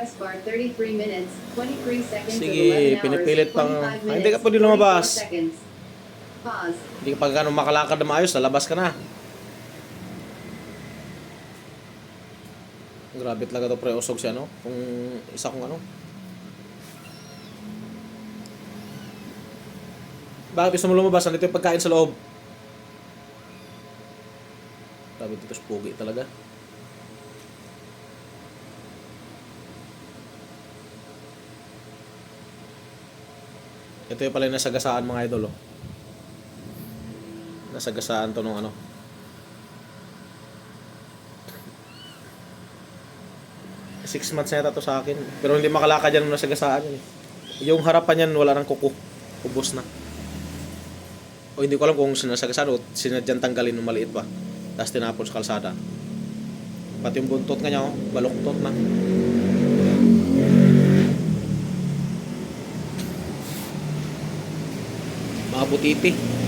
progress bar 33 minutes, 23 seconds of Sige, 11 hours, pinipilit pang 25 minutes, hindi ka pwede lumabas. 44 seconds. Pause. Hindi ka pag makalakad na maayos, lalabas ka na. Grabe talaga to pre, usog siya no? Kung isa kong ano. Bakit gusto mo lumabas? Nandito yung pagkain sa loob. Grabe dito sa pugi talaga. Ito yung pala yung nasagasaan mga idol oh. Nasagasaan to nung ano. Six months na yata to sa akin. Pero hindi makalakad yan nung nasagasaan yun eh. Yung harapan yan wala nang kuko. Ubos na. O hindi ko alam kung sinasagasaan o sinadyang tanggalin nung maliit pa. Tapos tinapon sa kalsada. Pati yung buntot nga niya oh. Baluktot na. Mga butiti.